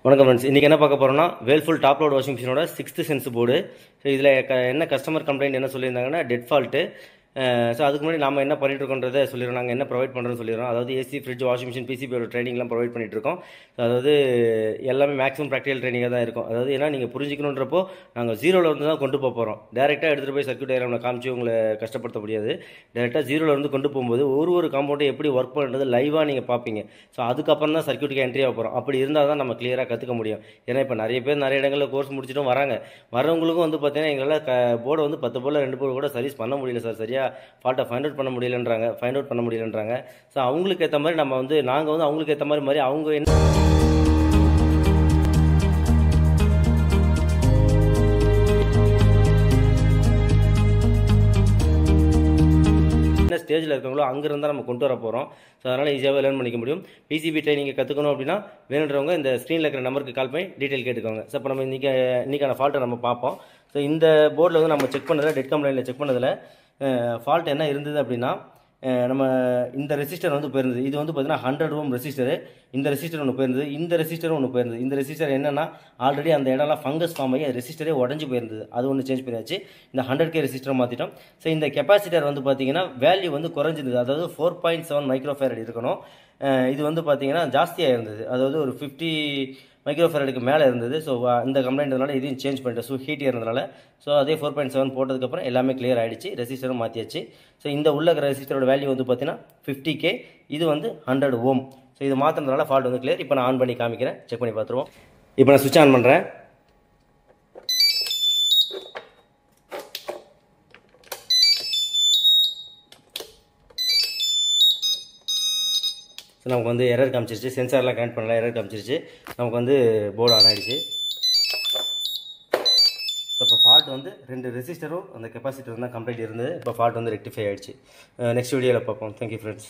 வணக்கம் ஃப்ரெண்ட்ஸ். இன்றைக்கி என்ன பார்க்க போகிறோம்னா வேல்ஃபுல் டாப் லோட் வாஷிங் மிஷினோட 6th சென்ஸ் போர்டு. ஸோ இதில் என்ன கஸ்டமர் கம்ப்ளைண்ட் என்ன சொல்லியிருந்தாங்கன்னா டெட் ஃபால்ட்டு. ஸோ அதுக்கு முன்னாடி நம்ம என்ன பண்ணிட்டு இருக்கோன்றதை சொல்லிடுறோம், நாங்கள் என்ன ப்ரொவைட் பண்ணுறோன்னு சொல்லிடுறோம். அதாவது ஏசி, ஃப்ரிட்ஜ், வாஷிங் மிஷின், பிசிபியோட ட்ரைனிங்லாம் ப்ரொவைட் பண்ணிட்டு இருக்கோம். அதாவது எல்லாமே மேக்ஸிமம் ப்ராக்டிகல் ட்ரைனிங்காக தான் இருக்கும். அதாவது ஏன்னா நீங்கள் புரிஞ்சிக்கணுன்றப்போ நாங்கள் ஜீரோவில் இருந்து தான் கொண்டு போக போகிறோம். டேரெக்டாக எடுத்துகிட்டு போய் சர்க்யூட் டயக்ராமில் காமிச்சு உங்களை கஷ்டப்படுத்த முடியாது. டேரெக்டாக ஜீரோவில் இருந்து கொண்டு போகும்போது ஒரு காம்பவுண்டை எப்படி ஒர்க் பண்ணுறது லைவாக நீங்கள் பார்ப்பீங்க. ஸோ அதுக்கப்புறம் தான் சர்க்யூட்டுக்கு என்ட்ரி ஆக போகிறோம். அப்படி இருந்தால் தான் நம்ம கிளியராக கற்றுக்க முடியும். ஏன்னா இப்போ நிறைய பேர் நிறைய இடங்களில் கோர்ஸ் முடிச்சுட்டும் வராங்க. வரவங்களுக்கும் வந்து பார்த்தீங்கன்னா எங்களால் போர்டை வந்து 10 போர்டில் 2 போர்டு கூட சர்வீஸ் பண்ண முடியல சார், சரியாக ஃபால்ட்டை ஃபைண்ட் அவுட் பண்ண முடியலன்றாங்க. ஸோ அவங்களுக்கு ஏற்ற மாதிரி நம்ம வந்து நாங்கள் வந்து அவங்களுக்கு ஏற்ற மாதிரி அவங்க என்ன ஸ்டேஜில் இருக்காங்களோ அங்கேருந்து நம்ம கொண்டு வர போகிறோம். ஸோ அதனால் ஈஸியாகவே லேர்ன் பண்ணிக்க முடியும். பிசிபி ட்ரைனிங்கை கற்றுக்கணும் அப்படின்னா வேணுன்றவங்க இந்த ஸ்க்ரீனில் இருக்கிற நம்பருக்கு கால் பண்ணி டீட்டெயில் கேட்டுக்கோங்க. ஸோ இப்போ நம்ம இன்றைக்கான ஃபால்ட்டை நம்ம பார்ப்போம். ஸோ இந்த போர்டில் வந்து நம்ம செக் பண்ணதில் டெட் கம்ப்ளைண்டில் செக் பண்ணதில் ஃபால்ட் என்ன இருந்தது அப்படின்னா, நம்ம இந்த ரெசிஸ்டர் வந்து போயிருந்தது. இது வந்து பார்த்தீங்கன்னா 100 ஓம் ரெசிஸ்டரு. இந்த ரெசிஸ்டர் ஒன்று போயிருந்தது, இந்த ரெசிஸ்டரும் ஒன்று போயிருந்தது. இந்த ரெசிஸ்டர் என்னென்னா ஆல்ரெடி அந்த இடம்லாம் ஃபங்கஸ் ஃபார்ம் ஆகி ரெசிஸ்டரே உடஞ்சி போயிருந்தது. அது ஒன்று சேஞ்ச் பண்ணியாச்சு. இந்த 100K ரெசிஸ்டரை மாற்றிட்டோம். ஸோ இந்த கெப்பாசிட்டர் வந்து பார்த்தீங்கன்னா வேல்யூ வந்து குறைஞ்சிருந்தது. அதாவது 4.7 மைக்ரோஃபேரட் இருக்கணும். இது வந்து பார்த்தீங்கன்னா ஜாஸ்தியாக இருந்தது. அதாவது ஒரு 50 மைக்ரோஃபேரடுக்கு மேலே இருந்தது. ஸோ இந்த கம்ப்ளைண்ட்னால இதையும் சேஞ்ச் பண்ணிட்டேன். ஸோ ஹீட் இருந்ததுனால ஸோ அதே 4.7 போட்டதுக்கப்புறம் எல்லாமே கிளியர் ஆகிடுச்சு. ரெசிஸ்டரும் மாற்றியாச்சு. ஸோ இந்த உள்ள ரெசிஸ்டரோட வேல்யூ வந்து பார்த்தீங்கன்னா 50K, இது வந்து 100 ஓம். ஸோ இது மாற்றினதுனால ஃபால்ட் வந்து கிளியர். இப்போ நான் ஆன் பண்ணி காமிக்கிறேன், செக் பண்ணி பார்த்துருவோம். இப்போ நான் சுவிட்ச் ஆன் பண்ணுறேன். ஸோ நமக்கு வந்து எரர் காமிச்சிருச்சு. சென்சார்லாம் கனெக்ட் பண்ணல, எரர் காமிச்சிருச்சு. நமக்கு வந்து போர்டு ஆன் ஆகிடுச்சு. ஸோ இப்போ ஃபால்ட் வந்து 2 ரெசிஸ்டரும் அந்த கெப்பாசிட்டர் தான் கம்ப்ளைண்ட் இருந்தது. இப்போ ஃபால்ட் வந்து ரெக்டிஃபை ஆகிடுச்சு. நெக்ஸ்ட் வீடியோவில் பார்ப்போம். Thank you friends.